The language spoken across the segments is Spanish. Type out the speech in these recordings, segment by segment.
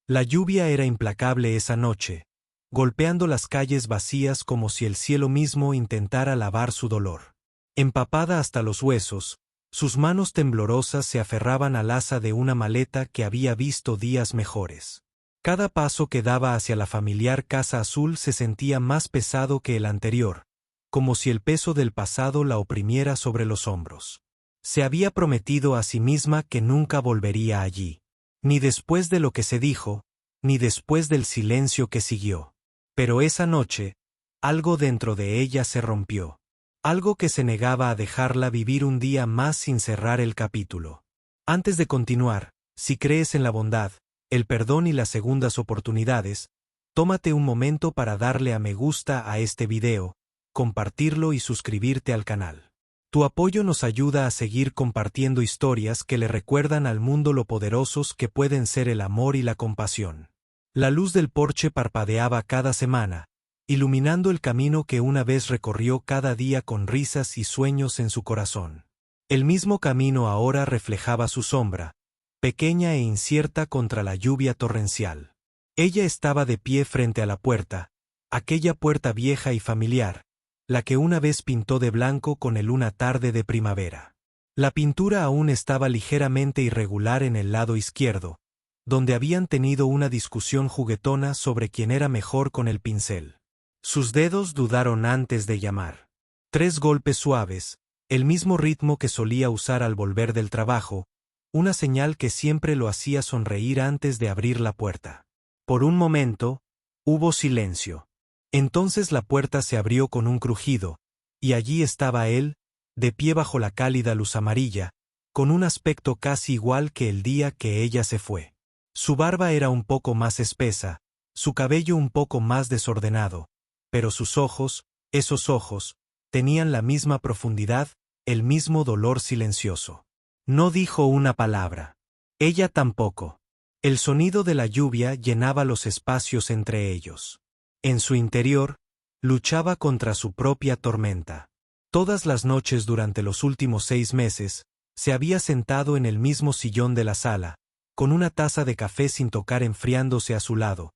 La lluvia era implacable esa noche, golpeando las calles vacías como si el cielo mismo intentara lavar su dolor. Empapada hasta los huesos, sus manos temblorosas se aferraban al asa de una maleta que había visto días mejores. Cada paso que daba hacia la familiar casa azul se sentía más pesado que el anterior, como si el peso del pasado la oprimiera sobre los hombros. Se había prometido a sí misma que nunca volvería allí, ni después de lo que se dijo, ni después del silencio que siguió. Pero esa noche, algo dentro de ella se rompió. Algo que se negaba a dejarla vivir un día más sin cerrar el capítulo. Antes de continuar, si crees en la bondad, el perdón y las segundas oportunidades, tómate un momento para darle a me gusta a este video, compartirlo y suscribirte al canal. Tu apoyo nos ayuda a seguir compartiendo historias que le recuerdan al mundo lo poderosos que pueden ser el amor y la compasión. La luz del porche parpadeaba cada semana, iluminando el camino que una vez recorrió cada día con risas y sueños en su corazón. El mismo camino ahora reflejaba su sombra, pequeña e incierta contra la lluvia torrencial. Ella estaba de pie frente a la puerta, aquella puerta vieja y familiar, la que una vez pintó de blanco con el una tarde de primavera. La pintura aún estaba ligeramente irregular en el lado izquierdo, donde habían tenido una discusión juguetona sobre quién era mejor con el pincel. Sus dedos dudaron antes de llamar. 3 golpes suaves, el mismo ritmo que solía usar al volver del trabajo, una señal que siempre lo hacía sonreír antes de abrir la puerta. Por un momento, hubo silencio. Entonces la puerta se abrió con un crujido, y allí estaba él, de pie bajo la cálida luz amarilla, con un aspecto casi igual que el día que ella se fue. Su barba era un poco más espesa, su cabello un poco más desordenado, pero sus ojos, esos ojos, tenían la misma profundidad, el mismo dolor silencioso. No dijo una palabra. Ella tampoco. El sonido de la lluvia llenaba los espacios entre ellos. En su interior, luchaba contra su propia tormenta. Todas las noches durante los últimos 6 meses, se había sentado en el mismo sillón de la sala, con una taza de café sin tocar enfriándose a su lado,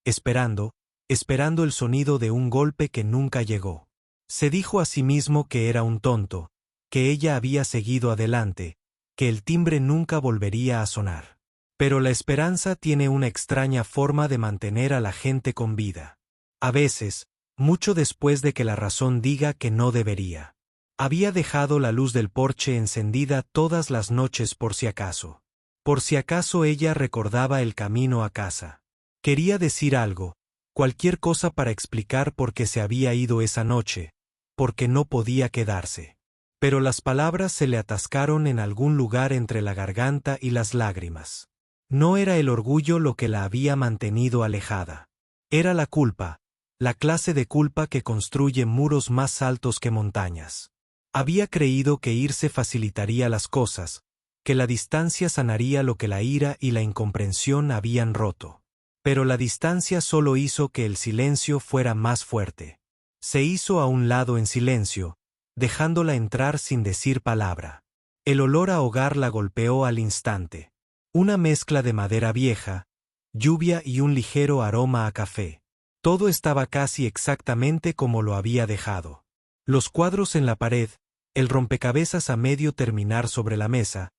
esperando el sonido de un golpe que nunca llegó. Se dijo a sí mismo que era un tonto, que ella había seguido adelante, que el timbre nunca volvería a sonar. Pero la esperanza tiene una extraña forma de mantener a la gente con vida. A veces, mucho después de que la razón diga que no debería. Había dejado la luz del porche encendida todas las noches por si acaso. Por si acaso ella recordaba el camino a casa. Quería decir algo, cualquier cosa para explicar por qué se había ido esa noche, porque no podía quedarse. Pero las palabras se le atascaron en algún lugar entre la garganta y las lágrimas. No era el orgullo lo que la había mantenido alejada. Era la culpa, la clase de culpa que construye muros más altos que montañas. Había creído que irse facilitaría las cosas, que la distancia sanaría lo que la ira y la incomprensión habían roto. Pero la distancia solo hizo que el silencio fuera más fuerte. Se hizo a un lado en silencio, dejándola entrar sin decir palabra. El olor a hogar la golpeó al instante. Una mezcla de madera vieja, lluvia y un ligero aroma a café. Todo estaba casi exactamente como lo había dejado. Los cuadros en la pared, el rompecabezas a medio terminar sobre la mesa,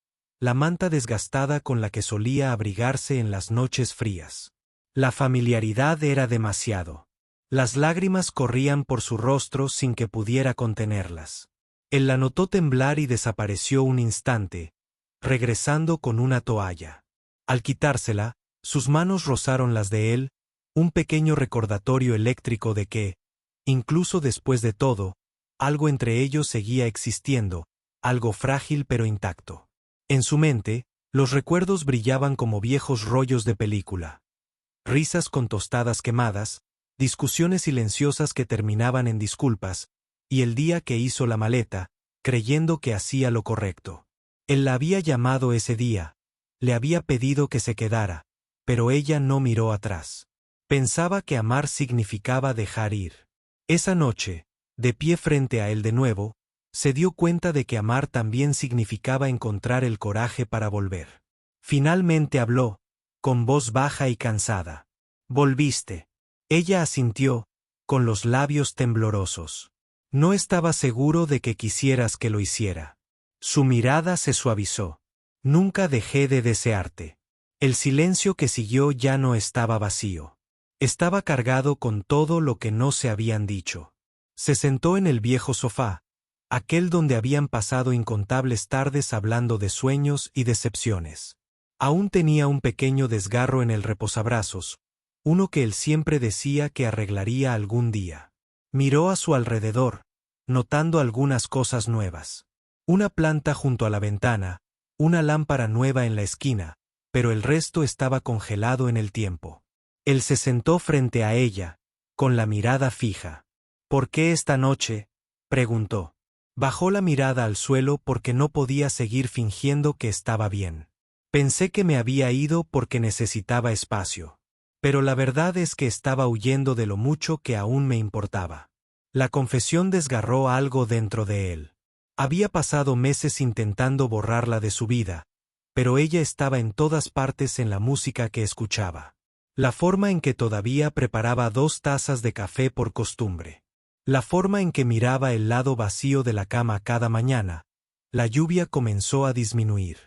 la manta desgastada con la que solía abrigarse en las noches frías. La familiaridad era demasiado. Las lágrimas corrían por su rostro sin que pudiera contenerlas. Él la notó temblar y desapareció un instante, regresando con una toalla. Al quitársela, sus manos rozaron las de él, un pequeño recordatorio eléctrico de que, incluso después de todo, algo entre ellos seguía existiendo, algo frágil pero intacto. En su mente, los recuerdos brillaban como viejos rollos de película. Risas con tostadas quemadas, discusiones silenciosas que terminaban en disculpas, y el día que hizo la maleta, creyendo que hacía lo correcto. Él la había llamado ese día, le había pedido que se quedara, pero ella no miró atrás. Pensaba que amar significaba dejar ir. Esa noche, de pie frente a él de nuevo, se dio cuenta de que amar también significaba encontrar el coraje para volver. Finalmente habló, con voz baja y cansada. «Volviste». Ella asintió, con los labios temblorosos. «No estaba seguro de que quisieras que lo hiciera». Su mirada se suavizó. «Nunca dejé de desearte». El silencio que siguió ya no estaba vacío. Estaba cargado con todo lo que no se habían dicho. Se sentó en el viejo sofá, aquel donde habían pasado incontables tardes hablando de sueños y decepciones. Aún tenía un pequeño desgarro en el reposabrazos, uno que él siempre decía que arreglaría algún día. Miró a su alrededor, notando algunas cosas nuevas. Una planta junto a la ventana, una lámpara nueva en la esquina, pero el resto estaba congelado en el tiempo. Él se sentó frente a ella, con la mirada fija. «¿Por qué esta noche?», preguntó. Bajó la mirada al suelo porque no podía seguir fingiendo que estaba bien. «Pensé que me había ido porque necesitaba espacio. Pero la verdad es que estaba huyendo de lo mucho que aún me importaba». La confesión desgarró algo dentro de él. Había pasado meses intentando borrarla de su vida, pero ella estaba en todas partes en la música que escuchaba. La forma en que todavía preparaba 2 tazas de café por costumbre. La forma en que miraba el lado vacío de la cama cada mañana. La lluvia comenzó a disminuir.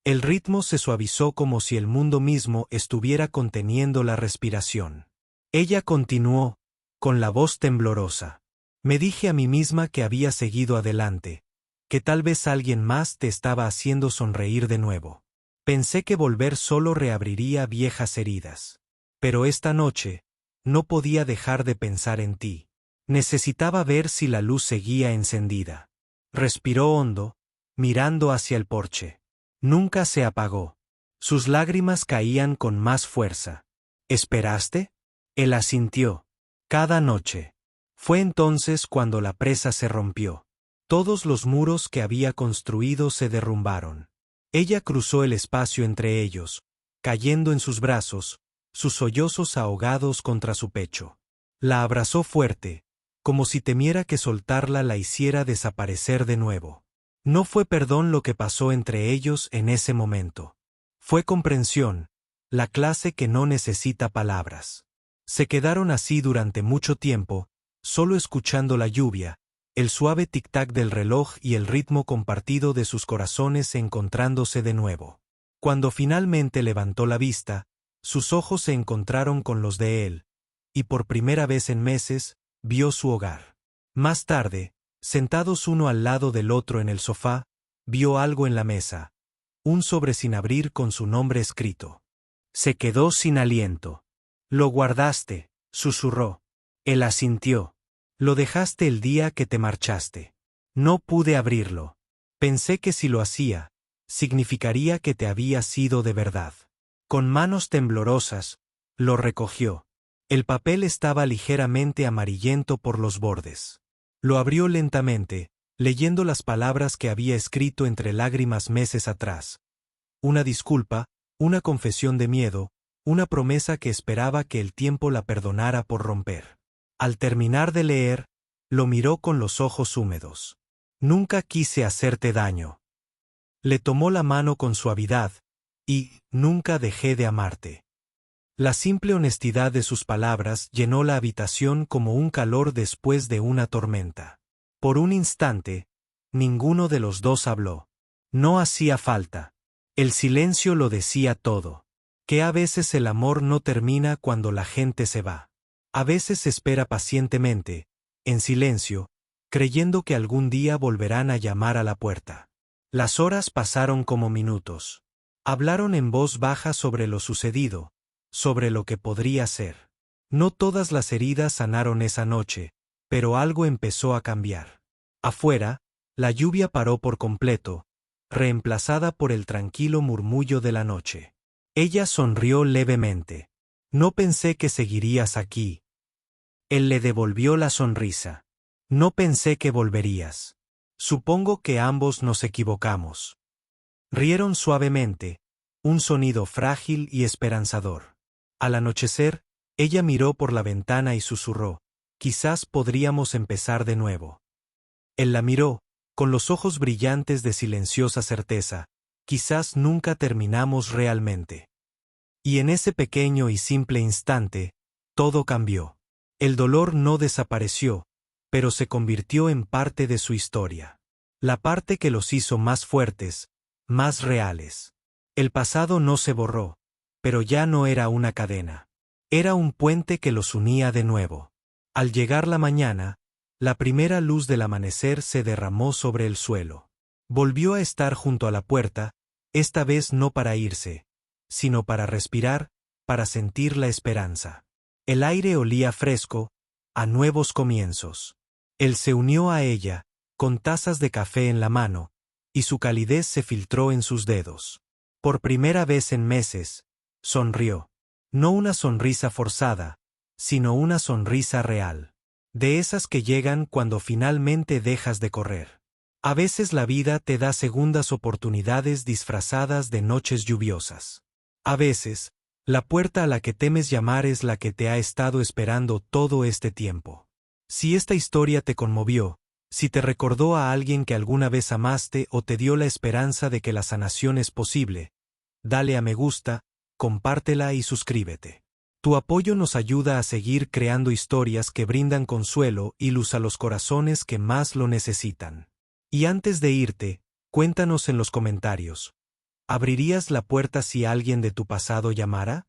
El ritmo se suavizó como si el mundo mismo estuviera conteniendo la respiración. Ella continuó, con la voz temblorosa. «Me dije a mí misma que había seguido adelante, que tal vez alguien más te estaba haciendo sonreír de nuevo. Pensé que volver solo reabriría viejas heridas. Pero esta noche, no podía dejar de pensar en ti. Necesitaba ver si la luz seguía encendida». Respiró hondo, mirando hacia el porche. Nunca se apagó. Sus lágrimas caían con más fuerza. «¿Esperaste?». Él asintió. «Cada noche». Fue entonces cuando la presa se rompió. Todos los muros que había construido se derrumbaron. Ella cruzó el espacio entre ellos, cayendo en sus brazos, sus sollozos ahogados contra su pecho. La abrazó fuerte, como si temiera que soltarla la hiciera desaparecer de nuevo. No fue perdón lo que pasó entre ellos en ese momento. Fue comprensión, la clase que no necesita palabras. Se quedaron así durante mucho tiempo, solo escuchando la lluvia, el suave tic-tac del reloj y el ritmo compartido de sus corazones encontrándose de nuevo. Cuando finalmente levantó la vista, sus ojos se encontraron con los de él, y por primera vez en meses, vio su hogar. Más tarde, sentados uno al lado del otro en el sofá, vio algo en la mesa, un sobre sin abrir con su nombre escrito. Se quedó sin aliento. «Lo guardaste», susurró. Él asintió. «Lo dejaste el día que te marchaste». No pude abrirlo. Pensé que si lo hacía, significaría que te había sido de verdad. Con manos temblorosas, lo recogió. El papel estaba ligeramente amarillento por los bordes. Lo abrió lentamente, leyendo las palabras que había escrito entre lágrimas meses atrás. Una disculpa, una confesión de miedo, una promesa que esperaba que el tiempo la perdonara por romper. Al terminar de leer, lo miró con los ojos húmedos. «Nunca quise hacerte daño». Le tomó la mano con suavidad, y «nunca dejé de amarte». La simple honestidad de sus palabras llenó la habitación como un calor después de una tormenta. Por un instante, ninguno de los dos habló. No hacía falta. El silencio lo decía todo. Que a veces el amor no termina cuando la gente se va. A veces espera pacientemente, en silencio, creyendo que algún día volverán a llamar a la puerta. Las horas pasaron como minutos. Hablaron en voz baja sobre lo sucedido, sobre lo que podría ser. No todas las heridas sanaron esa noche, pero algo empezó a cambiar. Afuera, la lluvia paró por completo, reemplazada por el tranquilo murmullo de la noche. Ella sonrió levemente. «No pensé que seguirías aquí». Él le devolvió la sonrisa. «No pensé que volverías. Supongo que ambos nos equivocamos». Rieron suavemente, un sonido frágil y esperanzador. Al anochecer, ella miró por la ventana y susurró: «Quizás podríamos empezar de nuevo». Él la miró, con los ojos brillantes de silenciosa certeza: «Quizás nunca terminamos realmente». Y en ese pequeño y simple instante, todo cambió. El dolor no desapareció, pero se convirtió en parte de su historia. La parte que los hizo más fuertes, más reales. El pasado no se borró, pero ya no era una cadena. Era un puente que los unía de nuevo. Al llegar la mañana, la primera luz del amanecer se derramó sobre el suelo. Volvió a estar junto a la puerta, esta vez no para irse, sino para respirar, para sentir la esperanza. El aire olía fresco, a nuevos comienzos. Él se unió a ella, con tazas de café en la mano, y su calidez se filtró en sus dedos. Por primera vez en meses, sonrió. No una sonrisa forzada, sino una sonrisa real. De esas que llegan cuando finalmente dejas de correr. A veces la vida te da segundas oportunidades disfrazadas de noches lluviosas. A veces, la puerta a la que temes llamar es la que te ha estado esperando todo este tiempo. Si esta historia te conmovió, si te recordó a alguien que alguna vez amaste o te dio la esperanza de que la sanación es posible, dale a me gusta, compártela y suscríbete. Tu apoyo nos ayuda a seguir creando historias que brindan consuelo y luz a los corazones que más lo necesitan. Y antes de irte, cuéntanos en los comentarios. ¿Abrirías la puerta si alguien de tu pasado llamara?